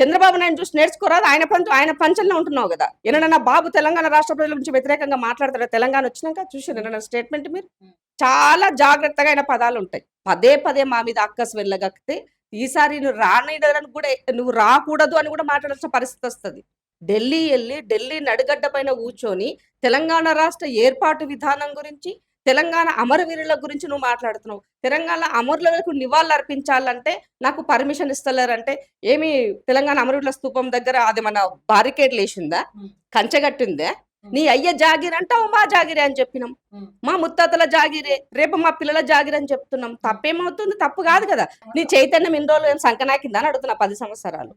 చంద్రబాబు నాయుడు చూసి నేర్చుకోరాదు. ఆయన పంచంలో ఉంటున్నావు కదా. ఏమన్నా బాబు తెలంగాణ రాష్ట్ర ప్రజల గురించి వ్యతిరేకంగా మాట్లాడతారా? తెలంగాణ వచ్చినాక చూసారు స్టేట్మెంట్ మీరు. చాలా జాగ్రత్తగా ఆయన పదాలు ఉంటాయి. పదే పదే మా మీద అక్కసు వెళ్ళగక్కితే ఈసారి నువ్వు రానియడానికి కూడా, నువ్వు రాకూడదు అని కూడా మాట్లాడాల్సిన పరిస్థితి వస్తుంది. ఢిల్లీ నడిగడ్డ పైన కూర్చొని తెలంగాణ రాష్ట్ర ఏర్పాటు విధానం గురించి, తెలంగాణ అమరవీరుల గురించి నువ్వు మాట్లాడుతున్నావు. తెలంగాణ అమరులకు నివాళులు అర్పించాలంటే నాకు పర్మిషన్ ఇస్తలేరంటే ఏమి తెలంగాణ అమరవీరుల స్తూపం దగ్గర అది మన బారికేడ్లు వేసిందా, కంచెగట్టిందే? నీ అయ్య జాగిరి అంటావు, మా జాగిరే అని చెప్పినాం. మా ముత్తాతల జాగిరే, రేపు మా పిల్లల జాగిరి అని చెప్తున్నాం. తప్పేమవుతుంది? తప్పు కాదు కదా. నీ చైతన్యం ఇన్ని రోజులు ఏం సంకనాకిందా అని అడుగుతున్నా. 10 సంవత్సరాలు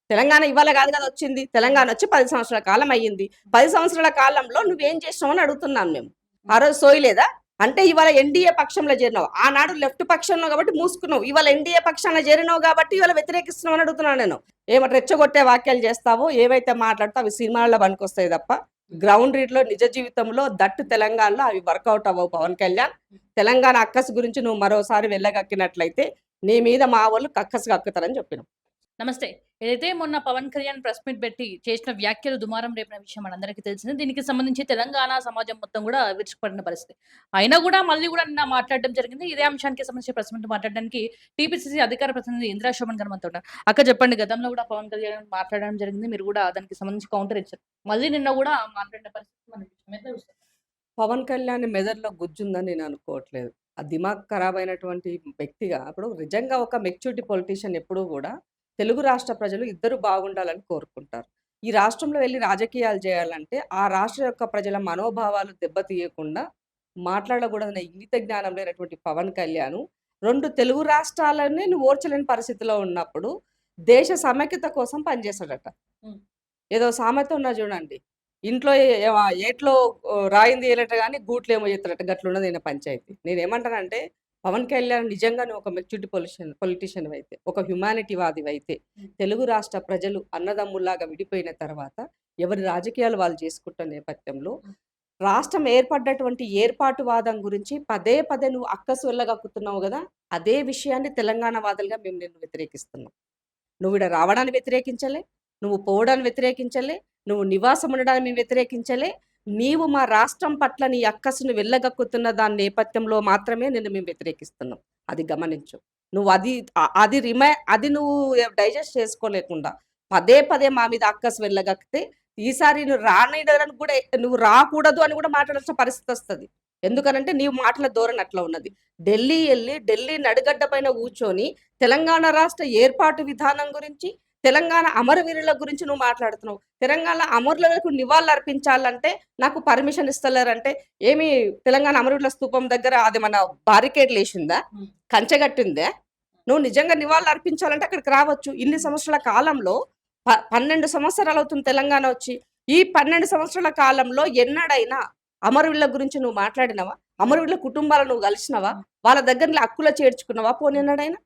తెలంగాణ ఇవాళ కాదు కదా వచ్చింది. తెలంగాణ వచ్చి 10 సంవత్సరాల కాలం అయ్యింది. 10 సంవత్సరాల కాలంలో నువ్వేం చేసినావు అని అడుగుతున్నాం మేము. ఆ రోజు సోయలేదా? అంటే ఇవాళ ఎన్డీఏ పక్షంలో చేరినావు. ఆనాడు లెఫ్ట్ పక్షంలో కాబట్టి మూసుకున్నావు. ఇవాళ ఎన్డీఏ పక్షాన చేరినావు కాబట్టి ఇవాళ వ్యతిరేకిస్తున్నావు అని అడుగుతున్నాను నేను. ఏమంటే రెచ్చగొట్టే వాక్యాలు చేస్తావో, ఏవైతే మాట్లాడతావు అవి సినిమాల్లో పనికొస్తాయి తప్ప గ్రౌండ్ రీడ్ లో నిజ జీవితంలో దట్టు తెలంగాణలో అవి వర్కౌట్ అవ్వవు. పవన్ కళ్యాణ్, తెలంగాణ అక్కసు గురించి నువ్వు మరోసారి వెళ్ళగక్కినట్లయితే నీ మీద మా వాళ్ళు కక్కసు కక్కుతారని చెప్పినాం. నమస్తే. ఏదైతే మొన్న పవన్ కళ్యాణ్ ప్రెస్ మీట్ పెట్టి చేసిన వ్యాఖ్యలు దుమారం రేపిన విషయం మనందరికీ తెలిసింది. దీనికి సంబంధించి తెలంగాణ సమాజం మొత్తం కూడా విరుచుకుపడిన పరిస్థితి. అయినా కూడా మళ్ళీ కూడా నిన్న మాట్లాడడం జరిగింది. ఇదే అంశానికి సంబంధించి ప్రెస్ మీట్ మాట్లాడడానికి టీపీసీసీ అధికార ప్రతినిధి ఇందిరా శోభన్ గారు మనతో ఉన్నారు. అక్క చెప్పండి, గతంలో కూడా పవన్ కళ్యాణ్ మాట్లాడడం జరిగింది. మీరు కూడా దానికి సంబంధించి కౌంటర్ ఇచ్చారు. మళ్ళీ నిన్న కూడా మాట్లాడిన పరిస్థితి మన విషయం ఎట్లా చూస్తారు? పవన్ కళ్యాణ్ మెదడులో గుజ్జుందని నేను అనుకోవట్లేదు. ఆ దిమాగ్ ఖరాబ్ అయినటువంటి వ్యక్తిగా ఇప్పుడు నిజంగా ఒక మెచ్యూరిటీ పొలిటీషియన్ ఎప్పుడూ కూడా తెలుగు రాష్ట్ర ప్రజలు ఇద్దరు బాగుండాలని కోరుకుంటారు. ఈ రాష్ట్రంలో వెళ్ళి రాజకీయాలు చేయాలంటే ఆ రాష్ట్ర యొక్క ప్రజల మనోభావాలు దెబ్బతీయకుండా మాట్లాడకూడదన్న ఇంగిత జ్ఞానం లేనటువంటి పవన్ కళ్యాణ్ 2 తెలుగు రాష్ట్రాలనే నువ్వు ఓర్చలేని పరిస్థితిలో ఉన్నప్పుడు దేశ సమైక్యత కోసం పనిచేస్తాడట. ఏదో సామెత ఉన్నా చూడండి, ఇంట్లో ఏట్లో రాయింది ఏలట కానీ గూట్లో ఏమో చేస్తారట. గట్లున్నది ఈయన పంచాయతీ. నేనేమంటానంటే పవన్ కళ్యాణ్ నిజంగా నువ్వు ఒక మెచ్యూరిటీ పొలిటీషియన్ అయితే, ఒక హ్యుమానిటీ వాదివి అయితే, తెలుగు రాష్ట్ర ప్రజలు అన్నదమ్ముల్లాగా విడిపోయిన తర్వాత ఎవరి రాజకీయాలు వాళ్ళు చేసుకుంటున్న నేపథ్యంలో రాష్ట్రం ఏర్పడ్డటువంటి ఏర్పాటువాదం గురించి పదే పదే నువ్వు అక్కసు వెళ్ళగక్కుతున్నావు కదా. అదే విషయాన్ని తెలంగాణ వాదులుగా మేము నిన్ను వ్యతిరేకిస్తున్నాం. నువ్వు ఇక్కడ రావడాన్ని వ్యతిరేకించలే, నువ్వు పోవడాన్ని వ్యతిరేకించలే, నువ్వు నివాసం ఉండడాన్ని మేము వ్యతిరేకించలే. నీవు మా రాష్ట్రం పట్ల నీ అక్కసును వెళ్ళగక్కుతున్న దాని నేపథ్యంలో మాత్రమే నిన్ను మేము వ్యతిరేకిస్తున్నాం. అది గమనించు. నువ్వు అది నువ్వు డైజెస్ట్ చేసుకోలేకుండా పదే పదే మా మీద అక్కసు వెళ్ళగక్కితే ఈసారి నువ్వు రానియడానికి కూడా, నువ్వు రాకూడదు అని కూడా మాట్లాడాల్సిన పరిస్థితి వస్తుంది. ఎందుకనంటే నీవు మాటల ధోరణి అట్లా ఉన్నది. ఢిల్లీ నడిగడ్డ పైన కూర్చొని తెలంగాణ రాష్ట్ర ఏర్పాటు విధానం గురించి, తెలంగాణ అమరవీరుల గురించి నువ్వు మాట్లాడుతున్నావు. తెలంగాణ అమరులకు నివాళులు అర్పించాలంటే నాకు పర్మిషన్ ఇస్తలేరంటే ఏమి తెలంగాణ అమరవీరుల స్తూపం దగ్గర అది మన బారికేడ్లు వేసిందా, కంచెగట్టిందే? నువ్వు నిజంగా నివాళులు అర్పించాలంటే అక్కడికి రావచ్చు. ఇన్ని సంవత్సరాల కాలంలో 12 సంవత్సరాలు అవుతుంది తెలంగాణ వచ్చి. ఈ 12 సంవత్సరాల కాలంలో ఎన్నడైనా అమరవీరుల గురించి నువ్వు మాట్లాడినవా? అమరవీరుల కుటుంబాలను నువ్వు కలిసినవా? వాళ్ళ దగ్గర హక్కులు చేర్చుకున్నావా? పోనీ ఎన్నడైనా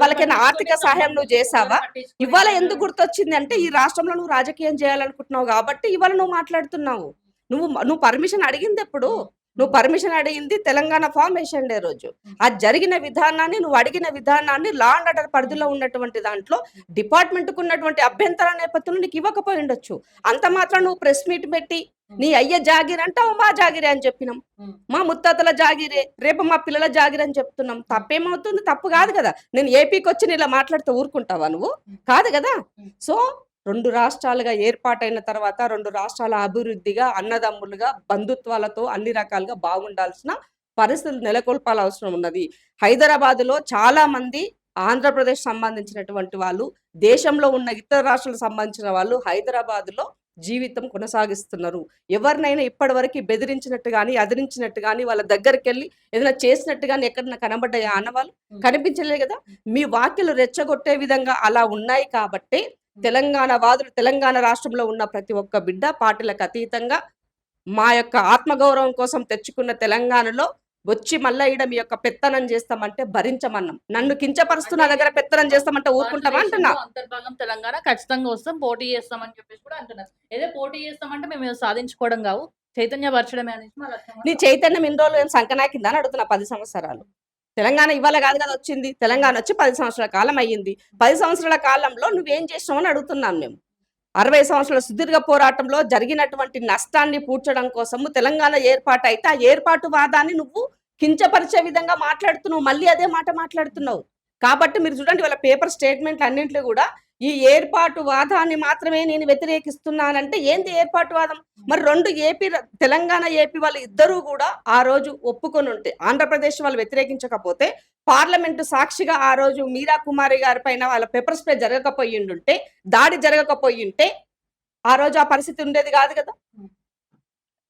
వాళ్ళకైనా ఆర్థిక సహాయం నువ్వు చేసావా? ఇవాళ ఎందుకు గుర్తొచ్చింది అంటే ఈ రాష్ట్రంలో నువ్వు రాజకీయం చేయాలనుకుంటున్నావు కాబట్టి ఇవాళ నువ్వు మాట్లాడుతున్నావు. నువ్వు పర్మిషన్ అడిగింది ఎప్పుడు? నువ్వు పర్మిషన్ అడిగింది తెలంగాణ ఫార్మేషన్ డే రోజు. అది జరిగిన విధానాన్ని, నువ్వు అడిగిన విధానాన్ని లా అండ్ ఆర్డర్ పరిధిలో ఉన్నటువంటి దాంట్లో డిపార్ట్మెంట్కు ఉన్నటువంటి అభ్యంతర నేపథ్యంలో నీకు ఇవ్వకపోయి ఉండొచ్చు. అంత మాత్రం నువ్వు ప్రెస్ మీట్ పెట్టి నీ అయ్య జాగిరి అంటావు, మా జాగిరే అని చెప్పినాం. మా ముత్తాతల జాగిరే, రేపు మా పిల్లల జాగిరి అని చెప్తున్నాం. తప్పేమవుతుంది? తప్పు కాదు కదా. నేను ఏపీకి వచ్చి నీ ఇలా మాట్లాడితే ఊరుకుంటావా నువ్వు? కాదు కదా. సో 2 రాష్ట్రాలుగా ఏర్పాటైన తర్వాత 2 రాష్ట్రాల అభివృద్ధిగా, అన్నదమ్ములుగా, బంధుత్వాలతో అన్ని రకాలుగా బాగుండాల్సిన పరిస్థితులు నెలకొల్పాల్సిన అవసరం ఉన్నది. హైదరాబాద్లో చాలా మంది ఆంధ్రప్రదేశ్ సంబంధించినటువంటి వాళ్ళు, దేశంలో ఉన్న ఇతర రాష్ట్రాలకు సంబంధించిన వాళ్ళు హైదరాబాద్లో జీవితం కొనసాగిస్తున్నారు. ఎవరినైనా ఇప్పటి వరకు బెదిరించినట్టు కానీ, అదిరించినట్టు కానీ, వాళ్ళ దగ్గరికి వెళ్ళి ఏదైనా చేసినట్టు కానీ ఎక్కడైనా కనబడ్డాయా ఆనవాళ్ళు? కనిపించలేదు కదా. మీ వాక్యలు రెచ్చగొట్టే విధంగా అలా ఉన్నాయి కాబట్టి తెలంగాణ వాదులు, తెలంగాణ రాష్ట్రంలో ఉన్న ప్రతి ఒక్క బిడ్డ పార్టీలకు అతీతంగా మా యొక్క ఆత్మగౌరవం కోసం తెచ్చుకున్న తెలంగాణలో వచ్చి మళ్ళా ఈడ మీ యొక్క పెత్తనం చేస్తామంటే భరించమన్నాం. నన్ను కించపరుస్తూ నా దగ్గర పెత్తనం చేస్తామంటే ఊరుకుంటామా అంటున్నా. అంతర్భాగం తెలంగాణ ఖచ్చితంగా వస్తాం, పోటీ చేస్తామని చెప్పేసి కూడా అంటున్నారు. ఏదో పోటీ చేస్తామంటే మేము సాధించుకోవడం కావు, చైతన్యపరచడమే అనేసి నీ చైతన్యం ఇన్ని రోజులు ఏం సంకనాకిందా అని అడుగుతున్నా. 10 సంవత్సరాలు తెలంగాణ ఇవాళ కాదు కదా వచ్చింది. తెలంగాణ వచ్చి 10 సంవత్సరాల కాలం అయ్యింది. 10 సంవత్సరాల కాలంలో నువ్వేం చేసినావు అని అడుగుతున్నాం మేము. 60 సంవత్సరాల సుదీర్ఘ పోరాటంలో జరిగినటువంటి నష్టాన్ని పూడ్చడం కోసము తెలంగాణ ఏర్పాటైతే, ఆ ఏర్పాటు వాదాన్ని నువ్వు కించపరిచే విధంగా మాట్లాడుతున్నావు. మళ్ళీ అదే మాట మాట్లాడుతున్నావు. కాబట్టి మీరు చూడండి వాళ్ళ పేపర్ స్టేట్మెంట్లు అన్నింటిలో కూడా ఈ ఏర్పాటు వాదాన్ని మాత్రమే నేను వ్యతిరేకిస్తున్నానంటే ఏంది ఏర్పాటు వాదం? మరి 2 తెలంగాణ, ఏపీ వాళ్ళు ఇద్దరూ కూడా ఆ రోజు ఒప్పుకొని ఉంటే, ఆంధ్రప్రదేశ్ వాళ్ళు వ్యతిరేకించకపోతే, పార్లమెంటు సాక్షిగా ఆ రోజు మీరా కుమారి గారి పైన వాళ్ళ పెప్పర్ స్ప్రే జరగకపోయిండుంటే, దాడి జరగకపోయింటే, ఆ రోజు ఆ పరిస్థితి ఉండేది కాదు కదా.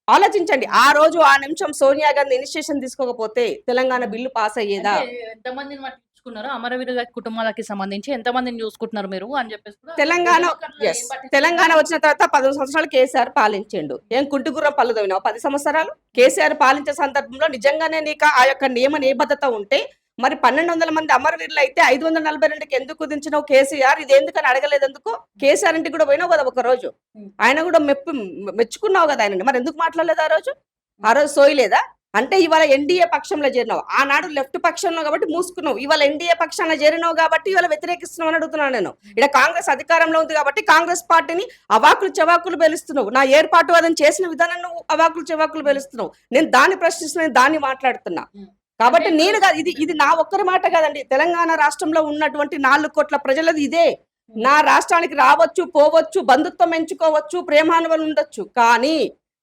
ఆలోచించండి. ఆ రోజు ఆ నిమిషం సోనియా గాంధీ ఇనిషియేషన్ తీసుకోకపోతే తెలంగాణ బిల్లు పాస్ అయ్యేదా? అంటే ఎంతమందిని పట్టించుకున్నారు? అమరవీరుల కుటుంబాలకి సంబంధించి ఎంతమందిని చూసుకుంటున్నారు మీరు అని చెప్పేసి కూడా తెలంగాణ ఎందుకట్లా ఎస్ ఏం పట్టించుకున్నారు? తెలంగాణ వచ్చిన తర్వాత 10 సంవత్సరాలు కేసీఆర్ పాలించిండు. ఏం కుంటిగుర్రం పళ్ళు తవ్వినావు 10 సంవత్సరాలు? కేసీఆర్ పాలించే సందర్భంలో నిజంగానే నీకు ఆ యొక్క నియమ నిబద్ధత ఉంటే మరి 1200 మంది అమరవీరులు అయితే 542కి ఎందుకు దించినావు కేసీఆర్? ఇది ఎందుకని అడగలేదు ఎందుకు? కేసీఆర్ ఇంటికి కూడా పోయినావు కదా ఒక రోజు. ఆయన కూడా మెచ్చుకున్నావు కదా ఆయన. మరి ఎందుకు మాట్లాడలేదు ఆ రోజు? ఆ రోజు సోయలేదా? అంటే ఇవాళ ఎన్డీఏ పక్షంలో చేరినావు. ఆనాడు లెఫ్ట్ పక్షంలో కాబట్టి మూసుకున్నావు. ఇవాళ ఎన్డీఏ పక్షంలో చేరినావు కాబట్టి ఇవాళ వ్యతిరేకిస్తున్నావు అని అడుగుతున్నాను నేను. ఇక్కడ కాంగ్రెస్ అధికారంలో ఉంది కాబట్టి కాంగ్రెస్ పార్టీని అవాకులు చెవాకులు పేలుస్తున్నావు. నా ఏర్పాటువాదం చేసిన విధానం నువ్వు అవాకులు చెవాకులు పేలుస్తున్నావు. నేను దాన్ని ప్రశ్నిస్తున్నాను, దాన్ని మాట్లాడుతున్నా. కాబట్టి నేను కాదు, ఇది నా ఒక్కరి మాట కాదండి. తెలంగాణ రాష్ట్రంలో ఉన్నటువంటి 4 కోట్ల ప్రజలది ఇదే. నా రాష్ట్రానికి రావచ్చు, పోవచ్చు, బంధుత్వం ఎంచుకోవచ్చు, ప్రేమానుభవం ఉండొచ్చు. కానీ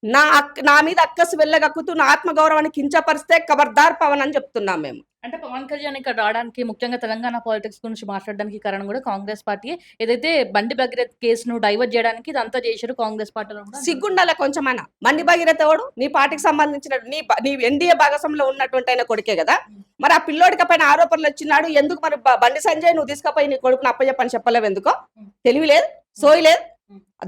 నా మీద అక్కసు వెళ్ళగక్కుతూ నా ఆత్మగౌరవాన్ని కించపరిస్తే ఖబర్దార్ పవన్ అని చెప్తున్నాం మేము. అంటే పవన్ కళ్యాణ్ ఇక్కడ రావడానికి ముఖ్యంగా తెలంగాణ పాలిటిక్స్ గురించి మాట్లాడడానికి కారణం కూడా కాంగ్రెస్ పార్టీ. ఏదైతే బండి భగీరథ్ కేసును డైవర్ట్ చేయడానికి ఇదంతా చేశారు కాంగ్రెస్ పార్టీలో కూడా. సిగ్గుండాల కొంచెమైనా. బండి భగీరథ ఎవడు? నీ పార్టీకి సంబంధించిన నీ ఎన్డీఏ భాగస్వామ్యంలో ఉన్నటువంటి ఆయన కొడుకే కదా. మరి ఆ పిల్లోడికి పైన ఆరోపణలు వచ్చినాడు ఎందుకు? మరి బండి సంజయ్ నువ్వు తీసుకుపోయి నీ కొడుకుని అప్పచెప్పని చెప్పలేవు ఎందుకో? తెలివిలేదు, సోయలేదు.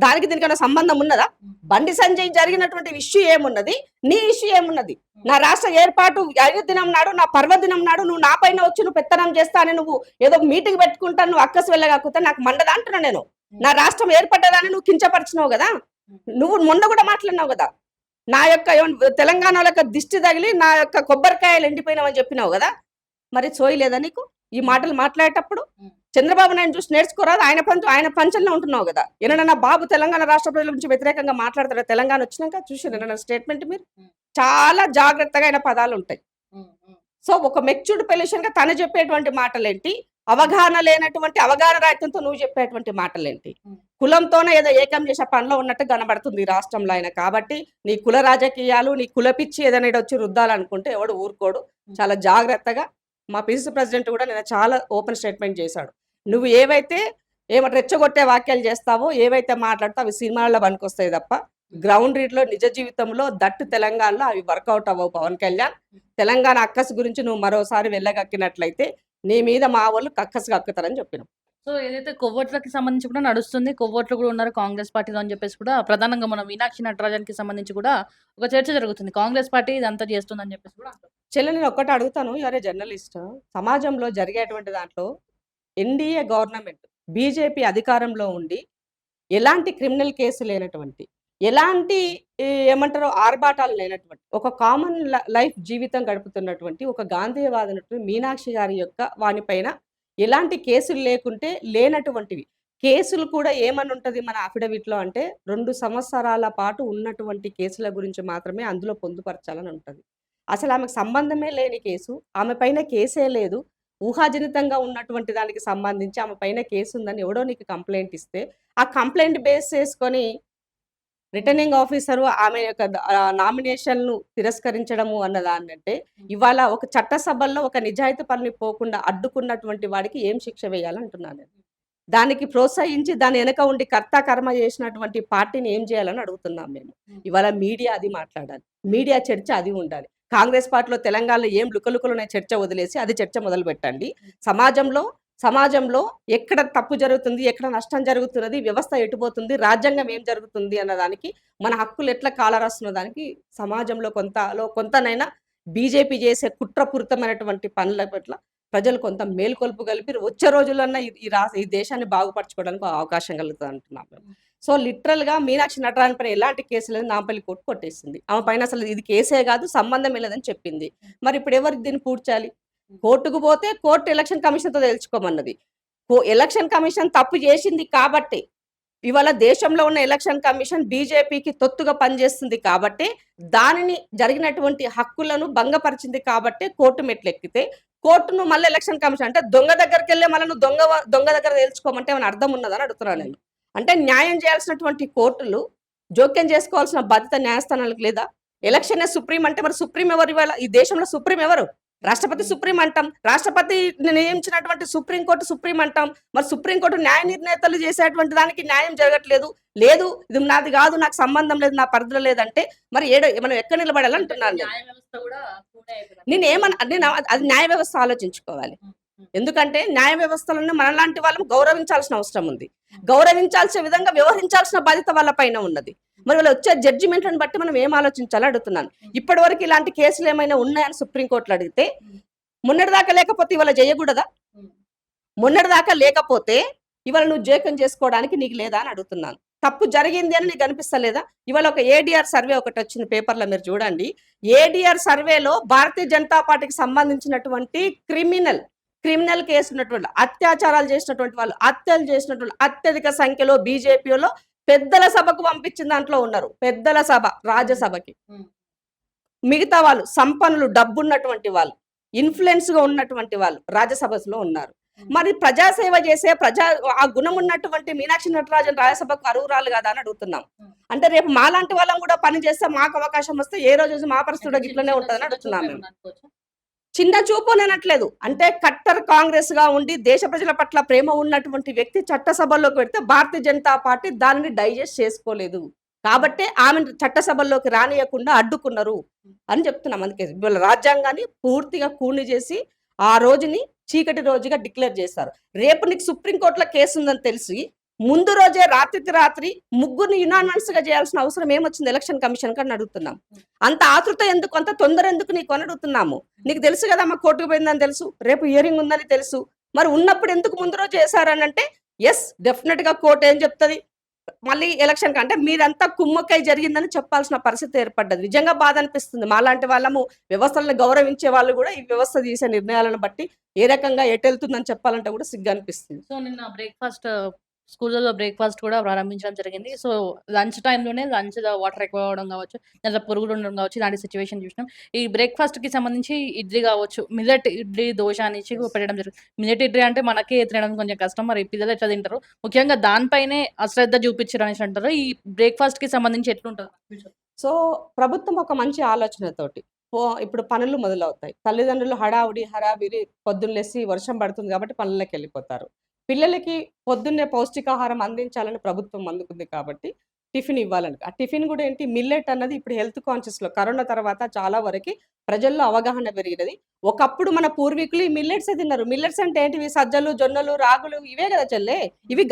దానికి దీనికైనా సంబంధం ఉన్నదా? బండి సంజయ్ జరిగినటువంటి ఇష్యూ ఏమున్నది? నీ ఇష్యూ ఏమున్నది? నా రాష్ట్ర ఏర్పాటు 5వ దినం నాడు, నా పర్వదినం నాడు నువ్వు నా పైన వచ్చి నువ్వు పెత్తనం చేస్తానని నువ్వు ఏదో మీటింగ్ పెట్టుకుంటాను, నువ్వు అక్కసు వెళ్ళగాకుతా నాకు మండదా అంటున్నా నేను. నా రాష్ట్రం ఏర్పడ్డదని నువ్వు కించపరిచినావు కదా. నువ్వు మొన్న కూడా మాట్లాడినావు కదా, నా యొక్క తెలంగాణ యొక్క దిష్టి తగిలి నా యొక్క కొబ్బరికాయలు ఎండిపోయినావని చెప్పినావు కదా. మరి సోయలేదా నీకు ఈ మాటలు మాట్లాడేటప్పుడు? చంద్రబాబు నాయుడు చూసి నేర్చుకోరాదు. ఆయన పంచంలో ఉంటున్నావు కదా. ఏమన్నా బాబు తెలంగాణ రాష్ట్ర ప్రజల గురించి వ్యతిరేకంగా మాట్లాడతారా? తెలంగాణ వచ్చినాక చూసి స్టేట్మెంట్ మీరు చాలా జాగ్రత్తగా అయిన పదాలు ఉంటాయి. సో ఒక మెచ్యూర్డ్ పొలిటీషియన్ గా తను చెప్పేటువంటి మాటలేంటి, అవగాహన లేనటువంటి అవగాహన రాహిత్యంతో నువ్వు చెప్పేటువంటి మాటలేంటి? కులంతోనే ఏదో ఏకం చేసే పనిలో ఉన్నట్టు కనబడుతుంది ఈ రాష్ట్రంలో ఆయన. కాబట్టి నీ కుల రాజకీయాలు, నీ కుల పిచ్చి ఏదైనా వచ్చి రుద్దాలనుకుంటే ఎవడు ఊరుకోడు. చాలా జాగ్రత్తగా. మా పిసిసి ప్రెసిడెంట్ కూడా నేను చాలా ఓపెన్ స్టేట్మెంట్ చేశాడు. నువ్వు ఏమంటే రెచ్చగొట్టే వాక్యాలు చేస్తావో, ఏవైతే మాట్లాడతావు అవి సినిమాల్లో పనికొస్తాయి తప్ప గ్రౌండ్ రీడ్లో నిజ జీవితంలో దట్టు తెలంగాణలో అవి వర్కౌట్ అవ్వవు. పవన్ కళ్యాణ్, తెలంగాణ అక్కసు గురించి నువ్వు మరోసారి వెళ్ళగక్కినట్లయితే నీ మీద మా వాళ్ళు కక్కసు కక్కుతారని చెప్పినాం. సో ఏదైతే కొవ్వొట్లకి సంబంధించి కూడా నడుస్తుంది, కొవ్వొట్లు కూడా ఉన్నారు కాంగ్రెస్ పార్టీలో అని చెప్పేసి కూడా ప్రధానంగా మన మీనాక్షి నటరాజన్కి సంబంధించి కూడా ఒక చర్చ జరుగుతుంది. కాంగ్రెస్ పార్టీ ఇదంతా చేస్తుందని చెప్పేసి కూడా అంటారు. చెల్లె నేను ఒక్కటి అడుగుతాను, ఎవరే జర్నలిస్ట్, సమాజంలో జరిగేటువంటి దాంట్లో ఎన్డీఏ గవర్నమెంట్ బీజేపీ అధికారంలో ఉండి ఎలాంటి క్రిమినల్ కేసు లేనటువంటి, ఎలాంటి ఏమంటారు ఆర్భాటాలు లేనటువంటి, ఒక కామన్ లైఫ్ జీవితం గడుపుతున్నటువంటి ఒక గాంధీవాదనటువంటి మీనాక్షి గారి యొక్క వానిపైన ఎలాంటి కేసులు లేనటువంటివి. కేసులు కూడా ఏమని ఉంటుంది మన అఫిడవిట్లో అంటే 2 సంవత్సరాల పాటు ఉన్నటువంటి కేసుల గురించి మాత్రమే అందులో పొందుపరచాలని ఉంటుంది. అసలు ఆమెకు సంబంధమే లేని కేసు, ఆమె పైన కేసే లేదు, ఊహాజనితంగా ఉన్నటువంటి దానికి సంబంధించి ఆమె పైన కేసు ఉందని ఎవడో నీకు కంప్లైంట్ ఇస్తే ఆ కంప్లైంట్ బేస్ చేసుకొని రిటర్నింగ్ ఆఫీసరు ఆమె యొక్క నామినేషన్ను తిరస్కరించడము అన్నదాన్నంటే ఇవాళ ఒక చట్టసభల్లో ఒక నిజాయితీ పనిని పోకుండా అడ్డుకున్నటువంటి వాడికి ఏం శిక్ష వేయాలంటున్నాను నేను. దానికి ప్రోత్సహించి దాని వెనక ఉండి కర్త కర్మ చేసినటువంటి పార్టీని ఏం చేయాలని అడుగుతున్నాం మేము. ఇవాళ మీడియా అది మాట్లాడాలి, మీడియా చర్చ అది ఉండాలి. కాంగ్రెస్ పార్టీలో తెలంగాణలో ఏం లుకలుకలునే చర్చ వదిలేసి అది చర్చ మొదలు పెట్టండి. సమాజంలో ఎక్కడ తప్పు జరుగుతుంది, ఎక్కడ నష్టం జరుగుతున్నది, వ్యవస్థ ఎటుపోతుంది, రాజ్యాంగం ఏం జరుగుతుంది అన్నదానికి, మన హక్కులు ఎట్లా కాలరాస్తున్న దానికి సమాజంలో కొంతనైనా బీజేపీ చేసే కుట్రపూరితమైనటువంటి పనుల పట్ల ప్రజలు కొంత మేల్కొల్పు కలిపి వచ్చే రోజులన్నా ఈ దేశాన్ని బాగుపరచుకోవడానికి అవకాశం కలుగుతుంది అంటున్నాం మేము. సో లిటరల్గా మీనాక్షి నటరాజన్ పైన ఎలాంటి కేసు లేదు, నాంపల్లి కోర్టు కొట్టేసింది. ఆమె పైన అసలు ఇది కేసే కాదు, సంబంధం లేదని చెప్పింది. మరి ఇప్పుడు ఎవరికి దీన్ని పూడ్చాలి? కోర్టుకు పోతే కోర్టు ఎలక్షన్ కమిషన్తో తేల్చుకోమన్నది. ఎలక్షన్ కమిషన్ తప్పు చేసింది కాబట్టి, ఇవాళ దేశంలో ఉన్న ఎలక్షన్ కమిషన్ బీజేపీకి తొత్తుగా పనిచేస్తుంది కాబట్టి, దానిని జరిగినటువంటి హక్కులను భంగపరిచింది కాబట్టి కోర్టు మెట్లెక్కితే, కోర్టును మళ్ళీ ఎలక్షన్ కమిషన్ అంటే దొంగ దగ్గరికెళ్ళే మళ్ళీ నువ్వు దొంగ దగ్గర తేల్చుకోమంటే ఏమైనా అర్థం ఉన్నదని అడుగుతున్నాను నేను. అంటే న్యాయం చేయాల్సినటువంటి కోర్టులు జోక్యం చేసుకోవాల్సిన బాధ్యత న్యాయస్థానాలకు లేదా? ఎలక్షనే సుప్రీం అంటే మరి సుప్రీం ఎవరు ఇవాళ? ఈ దేశంలో సుప్రీం ఎవరు? రాష్ట్రపతి సుప్రీం అంటాం. రాష్ట్రపతి నియమించినటువంటి సుప్రీంకోర్టు సుప్రీం అంటాం. మరి సుప్రీంకోర్టు న్యాయ నిర్ణేతలు చేసేటువంటి దానికి న్యాయం జరగట్లేదు. లేదు ఇది నాది కాదు, నాకు సంబంధం లేదు, నా పరిధిలో లేదంటే మరి మనం ఎక్కడ నిలబడాలంటున్నాను నేను. న్యాయ వ్యవస్థ కూడా కూనే అయిపోయింది. నేను అది న్యాయ వ్యవస్థ ఆలోచించుకోవాలి. ఎందుకంటే న్యాయ వ్యవస్థలను మనలాంటి వాళ్ళం గౌరవించాల్సిన అవసరం ఉంది. గౌరవించాల్సిన విధంగా వ్యవహరించాల్సిన బాధ్యత వాళ్ళ పైన ఉన్నది. మరి వాళ్ళు వచ్చే జడ్జిమెంట్లను బట్టి మనం ఏం ఆలోచించాలో అడుగుతున్నాను. ఇప్పటి వరకు ఇలాంటి కేసులు ఏమైనా ఉన్నాయని సుప్రీంకోర్టులో అడిగితే, మొన్నటిదాకా లేకపోతే ఇవాళ చేయకూడదా? మొన్నటిదాకా లేకపోతే ఇవాళ నువ్వు జోక్యం చేసుకోవడానికి నీకు లేదా అని అడుగుతున్నాను. తప్పు జరిగింది అని నీకు అనిపిస్తలేదా? ఇవాళ ఒక ఏడీఆర్ సర్వే ఒకటి వచ్చింది పేపర్లో, మీరు చూడండి. ఏడీఆర్ సర్వేలో భారతీయ జనతా పార్టీకి సంబంధించినటువంటి క్రిమినల్ కేసు ఉన్నటువంటి, అత్యాచారాలు చేసినటువంటి వాళ్ళు, హత్యలు చేసినటువంటి అత్యధిక సంఖ్యలో బీజేపీలో పెద్దల సభకు పంపించిన దాంట్లో ఉన్నారు. పెద్దల సభ, రాజ్యసభకి. మిగతా వాళ్ళు సంపన్నులు, డబ్బున్నటువంటి వాళ్ళు, ఇన్ఫ్లుయెన్స్ గా ఉన్నటువంటి వాళ్ళు రాజ్యసభలో ఉన్నారు. మరి ప్రజాసేవ చేసే ఆ గుణం ఉన్నటువంటి మీనాక్షి నటరాజన్ రాజ్యసభకు అర్హురాలు కదా అని అడుగుతున్నాం. అంటే రేపు మాలాంటి వాళ్ళం కూడా పని చేస్తే మాకు అవకాశం వస్తే ఏ రోజు మా పరిస్థితి ఇట్లనే ఉంటుందని అడుగుతున్నాం మేము. చిన్న చూపు అనట్లేదు. అంటే కట్టర్ కాంగ్రెస్ గా ఉండి దేశ ప్రజల పట్ల ప్రేమ ఉన్నటువంటి వ్యక్తి చట్టసభల్లోకి పెడితే భారతీయ జనతా పార్టీ దానిని డైజెస్ట్ చేసుకోలేదు కాబట్టి ఆమె చట్టసభల్లోకి రానియకుండా అడ్డుకున్నారు అని చెప్తున్నాం. అందుకే వీళ్ళ రాజ్యాంగాన్ని పూర్తిగా కూని చేసి ఆ రోజుని చీకటి రోజుగా డిక్లేర్ చేశారు. రేపు నీకు సుప్రీంకోర్టులో కేసు ఉందని తెలిసి ముందు రోజే రాత్రికి రాత్రి ముగ్గురిని యునానిమస్ గా చేయాల్సిన అవసరం ఏమొచ్చింది ఎలక్షన్ కమిషన్ అని అడుగుతున్నాం. అంత ఆతృత ఎందుకు, అంత తొందర ఎందుకు నీకు అని అడుగుతున్నాము. నీకు తెలుసు కదా మా కోర్టుకు పోయిందని తెలుసు, రేపు హియరింగ్ ఉందని తెలుసు, మరి ఉన్నప్పుడు ఎందుకు ముందు రోజు చేశారని అంటే ఎస్ డెఫినెట్ గా కోర్టు ఏం చెప్తుంది, మళ్ళీ ఎలక్షన్ అంటే మీరంతా కుమ్మక్కై జరిగిందని చెప్పాల్సిన పరిస్థితి ఏర్పడ్డది. నిజంగా బాధ అనిపిస్తుంది. మాలాంటి వాళ్ళము వ్యవస్థలను గౌరవించే వాళ్ళు కూడా ఈ వ్యవస్థ తీసే నిర్ణయాలను బట్టి ఏ రకంగా ఎటెళ్తుందని చెప్పాలంటే కూడా సిగ్గు అనిపిస్తుంది. సో నిన్న స్కూళ్ళలో బ్రేక్ఫాస్ట్ కూడా ప్రారంభించడం జరిగింది. సో లంచ్ టైంలోనే వాటర్ ఎక్కువ అవ్వడం కావచ్చు, దాంట్లో పురుగులు ఉండడం కావచ్చు, ఇలాంటి సిచ్యువేషన్ చూసినాం. ఈ బ్రేక్ఫాస్ట్కి సంబంధించి ఇడ్లీ కావచ్చు, మిల్లెట్ ఇడ్లీ, దోశ అనేసి పెట్టడం జరుగుతుంది. మిల్లెట్ ఇడ్లీ అంటే మనకే తినడం కొంచెం కష్టం, మరి పిల్లలు ఎట్లా తింటారు, ముఖ్యంగా దానిపైనే అశ్రద్ధ చూపించారు అనేసి అంటారు. ఈ బ్రేక్ఫాస్ట్కి సంబంధించి ఎట్లుంటుంది? సో ప్రభుత్వం ఒక మంచి ఆలోచనతోటి ఇప్పుడు పనులు మొదలవుతాయి. తల్లిదండ్రులు హడావిడి పొద్దున్నేసి వర్షం పడుతుంది కాబట్టి పనులకు వెళ్ళిపోతారు. పిల్లలకి పొద్దున్నే పౌష్టికాహారం అందించాలని ప్రభుత్వం అందుకుంది కాబట్టి టిఫిన్ ఇవ్వాలని. ఆ టిఫిన్ కూడా ఏంటి, మిల్లెట్ అన్నది ఇప్పుడు హెల్త్ కాన్షియస్లో కరోనా తర్వాత చాలా వరకు ప్రజల్లో అవగాహన పెరిగినది. ఒకప్పుడు మన పూర్వీకులు ఈ మిల్లెట్స్ తిన్నారు. మిల్లెట్స్ అంటే ఏంటివి, సజ్జలు, జొన్నలు, రాగులు, ఇవే కదా చెల్లే.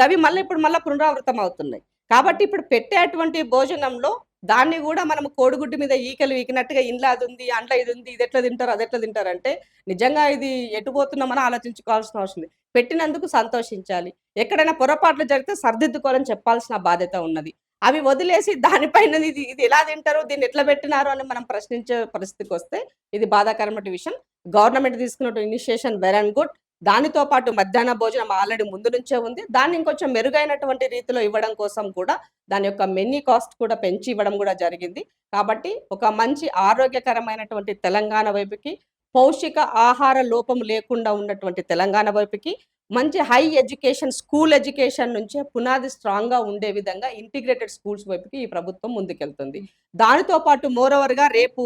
గవి ఇప్పుడు మళ్ళీ పునరావృతం అవుతున్నాయి. కాబట్టి ఇప్పుడు పెట్టేటువంటి భోజనంలో దాన్ని కూడా మనం కోడిగుడ్డు మీద ఈకలు వీకినట్టుగా ఇంట్లో అది ఉంది, అంట్లో ఇది ఉంది, ఇది ఎట్లా తింటారు, అది ఎట్లా తింటారు అంటే నిజంగా ఇది ఎటు పోతున్నామని ఆలోచించుకోవాల్సిన అవసరం ఉంది. పెట్టినందుకు సంతోషించాలి. ఎక్కడైనా పొరపాట్లు జరిగితే సర్దిద్దుకోవాలని చెప్పాల్సిన బాధ్యత ఉన్నది. అవి వదిలేసి దానిపైన ఇది ఎలా తింటారు, దీన్ని ఎట్లా పెట్టినారు అని మనం ప్రశ్నించే పరిస్థితికి వస్తే ఇది బాధాకరమైన విషయం. గవర్నమెంట్ తీసుకున్న ఇనిషియేషన్ వెల్ అండ్ గుడ్. దానితో పాటు మధ్యాహ్న భోజనం ఆల్రెడీ ముందు నుంచే ఉంది. దాన్ని ఇంకొంచెం మెరుగైనటువంటి రీతిలో ఇవ్వడం కోసం కూడా దాని యొక్క మెనీ కాస్ట్ కూడా పెంచి ఇవ్వడం కూడా జరిగింది. కాబట్టి ఒక మంచి ఆరోగ్యకరమైనటువంటి తెలంగాణ వైపుకి, పౌష్టిక ఆహార లోపం లేకుండా ఉన్నటువంటి తెలంగాణ వైపుకి, మంచి హై ఎడ్యుకేషన్, స్కూల్ ఎడ్యుకేషన్ నుంచే పునాది స్ట్రాంగ్ గా ఉండే విధంగా ఇంటిగ్రేటెడ్ స్కూల్స్ వైపుకి ఈ ప్రభుత్వం ముందుకెళ్తుంది. దానితో పాటు మోరోవర్ గా రేపు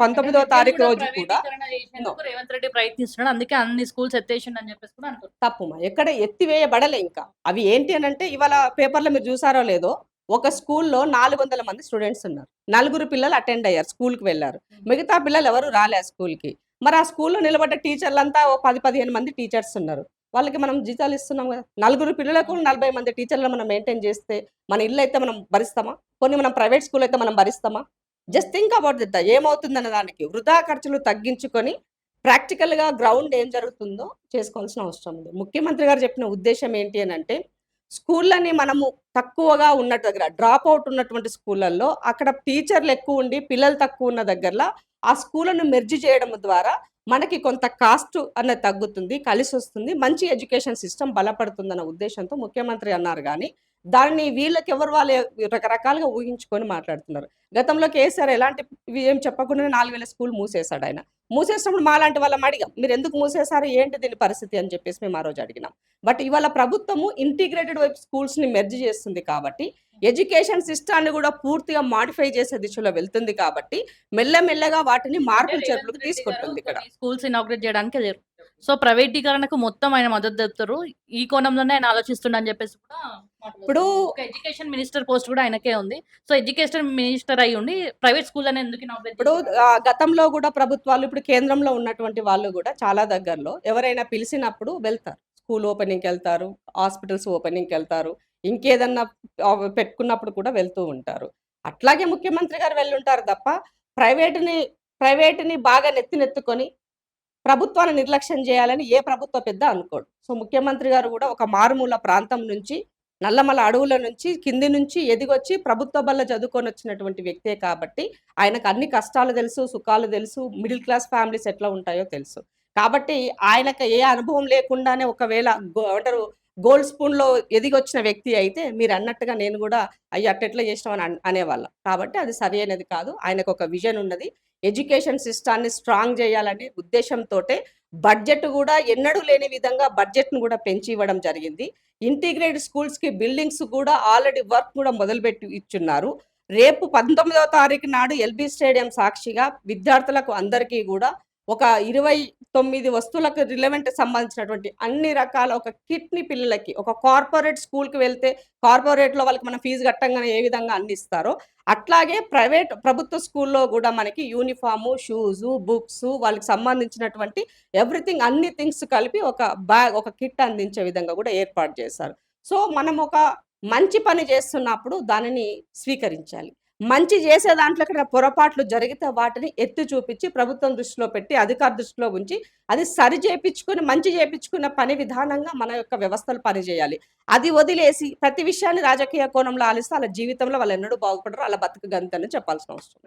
19వ తారీఖు రోజు కూడా రేవంత్ రెడ్డి ప్రయత్నిస్తున్నాడు, అందుకే అన్ని స్కూల్స్ ఎత్తేసిండు అని చెప్పేసి కూడా అంటారు. తప్పుమా, ఎక్కడ ఎత్తివేయబడలే. ఇంకా అవి ఏంటి అని అంటే ఇవాళ పేపర్లో మీరు చూసారో లేదో, ఒక స్కూల్లో 400 మంది స్టూడెంట్స్ ఉన్నారు. 4 పిల్లలు అటెండ్ అయ్యారు, స్కూల్కి వెళ్ళారు. మిగతా పిల్లలు ఎవరు రాలే స్కూల్కి. మరి ఆ స్కూల్లో నిలబడ్డ టీచర్లంతా 10-15 మంది టీచర్స్ ఉన్నారు. వాళ్ళకి మనం జీతాలు ఇస్తున్నాం కదా. 4 పిల్లలకు 40 మంది టీచర్లు మనం మెయింటైన్ చేస్తే మన ఇల్లు అయితే మనం భరిస్తామా? కొన్ని మనం ప్రైవేట్ స్కూల్ అయితే మనం భరిస్తామా? Just think about that. ఏమవుతుందన్న దానికి వృధా ఖర్చులు తగ్గించుకొని ప్రాక్టికల్గా గ్రౌండ్ ఏం జరుగుతుందో చేసుకోవాల్సిన అవసరం ఉంది. ముఖ్యమంత్రి గారు చెప్పిన ఉద్దేశం ఏంటి అని అంటే, స్కూళ్ళని మనము తక్కువగా ఉన్నట్టు దగ్గర, డ్రాప్ అవుట్ ఉన్నటువంటి స్కూళ్ళల్లో అక్కడ టీచర్లు ఎక్కువ ఉండి పిల్లలు తక్కువ ఉన్న దగ్గరలో ఆ స్కూళ్ళను మెర్జ్ చేయడం ద్వారా మనకి కొంత కాస్ట్ అన్నది తగ్గుతుంది, కలిసొస్తుంది, మంచి ఎడ్యుకేషన్ సిస్టమ్ బలపడుతుందన్న ఉద్దేశ్యంతో ముఖ్యమంత్రి అన్నారు గానీ, దాన్ని వీళ్ళకెవరు వాళ్ళే రకరకాలుగా ఊహించుకొని మాట్లాడుతున్నారు. గతంలో కేసీఆర్ ఎలాంటివి ఏం చెప్పకుండానే 4000 స్కూల్ మూసేశాడాయన. మూసేసినప్పుడు మాలాంటి వాళ్ళం అడిగాం. మీరెందుకు మూసేశారు? ఏంటి దీని పరిస్థితి అని చెప్పేసి మేము ఆ రోజు అడిగినాం. బట్ ఇవాళ ప్రభుత్వము ఇంటిగ్రేటెడ్ వైపు స్కూల్స్‌ని మెర్జ్ చేస్తుంది కాబట్టి, ఎడ్యుకేషన్ సిస్టాన్ని గూడా పూర్తిగా మోడిఫై చేసే దిశలో వెళ్తుంది కాబట్టి, మెల్లమెల్లగా వాటిని అంటే మార్పులు రేవంత్ చేర్పులకు రెడ్డి గారు తీసుకుంటుందిక్కడ. కొన్ని స్కూల్స్ ఇనాగ్రేట్ చేయడానికి ఎళ్ళారు. సో, ప్రైవేటీకరణకు మొత్తం ఆయన మద్దతు తెలుపుతారు. ఈ కోణంలోనే ఆయన ఆలోచిస్తుండని చెప్పేసి కూడా ఇప్పుడు మాట్లాడుతున్నారు. ఒక ఎడ్యుకేషన్ మినిస్టర్ పోస్ట్ కూడా ఆయనకే ఉంది. సో, ఎడ్యుకేషన్ మినిస్టర్ అయ్యుండి ప్రైవేట్ స్కూల్‌లని ఎందుకు ఇనాగ్రేట్ ఇప్పుడు చేస్తున్నారు? గతంలో గూడా ప్రభుత్వాలు ఇప్పుడు కేంద్రంలో ఉన్నటువంటి వాళ్ళు గూడా చాలా దగ్గరలో ఎవరైనా పిలిసినప్పుడు వెళ్తారు. స్కూల్ ఓపెనింగ్‌కెళ్తారు, హాస్పిటల్స్ ఓపెనింగ్‌కెళ్తారు. ఇంకేదన్నా పెట్టుకున్నప్పుడు కూడా వెళ్తూ ఉంటారు. అట్లాగే ముఖ్యమంత్రి గారు వెళ్ళుంటారు తప్ప ప్రైవేట్‌ని ప్రైవేట్‌ని బాగా నెత్తినెత్తుకొని ప్రభుత్వాన్ని నిర్లక్ష్యం చేయాలని ఏ ప్రభుత్వ పెద్ద అనుకోడు. సో, ముఖ్యమంత్రి గారు గూడా ఒక మారుమూల ప్రాంతం నుంచి, నల్లమల అడవుల నుంచి, కింది నుంచి ఎదిగొచ్చి ప్రభుత్వ బల్ల చదువుకొనొచ్చినటువంటి వ్యక్తే కాబట్టి, ఆయనకు అన్ని కష్టాలు తెలుసు, సుఖాలు తెలుసు, మిడిల్ క్లాస్ ఫ్యామిలీస్ ఎట్లా ఉంటాయో తెలుసు. కాబట్టి ఆయనకు ఏ అనుభవం లేకుండానే ఒకవేళ ఏమంటారు గోల్డ్ స్పూన్‌లో ఎదిగొచ్చిన వ్యక్తి అయితే మీరన్నట్టుగా నేను గూడా అయ్యో! అట్టెట్లా చేసినావు అని అనేవాళ్ళం. కాబట్టి అది సరైనది కాదు. ఆయనకొక విజన్ ఉన్నది. ఎడ్యుకేషన్ సిస్టాన్ని స్ట్రాంగ్ చేయాలనే ఉద్దేశ్యంతోటే బడ్జెట్ గూడా ఎన్నడూ లేని విధంగా బడ్జెట్‌ను గూడా పెంచి ఇవ్వడం జరిగింది. ఇంటిగ్రేటెడ్ స్కూల్స్‌కి బిల్డింగ్స్ కూడా ఆల్రెడీ వర్క్ కూడా మొదలుపెట్టి ఇచ్చున్నారు. రేపు 19వ తారీఖు నాడు ఎల్బీ స్టేడియం సాక్షిగా విద్యార్థులకు అందరికీ గూడా ఒక 29 వస్తువులకు రిలవెంట్ సంబంధించినటువంటి అన్ని రకాల ఒక కిట్‌ని పిల్లలకి ఒక కార్పొరేట్ స్కూల్‌కి వెళ్తే కార్పొరేట్‌లో వాళ్ళకి మనం ఫీజు కట్టంగానే ఏ విధంగా అందిస్తారో అట్లాగే ప్రభుత్వ స్కూల్‌లో గూడా మనకి యూనిఫార్ము, షూజు, బుక్సు వాళ్ళకి సంబంధించినటువంటి ఎవ్రీథింగ్ అన్ని థింగ్స్ కలిపి ఒక ఒక కిట్ అందించే విధంగా గూడా ఏర్పాటు చేశారు. సో, మనం ఒక మంచి పని చేస్తున్నప్పుడు దానిని స్వీకరించాలి. మంచి చేసే దాంట్లో ఎక్కడైనా పొరపాట్లు జరిగితే వాటిని ఎత్తి చూపించి ప్రభుత్వం దృష్టిలో పెట్టి, అధికార దృష్టిలో ఉంచి అది సరి చేపించుకొని, మంచి చేపించుకున్న పని విధానంగా మన యొక్క వ్యవస్థలు పనిచేయాలి. అది వదిలేసి ప్రతి విషయాన్ని రాజకీయ కోణంలో ఆలిస్తే ఆళ్ళ జీవితంలో వాళ్ళెన్నడూ బాగుపడరు. ఆళ్ళ బతుకు గంతని చెప్పాల్సిన అవసరం లేదు.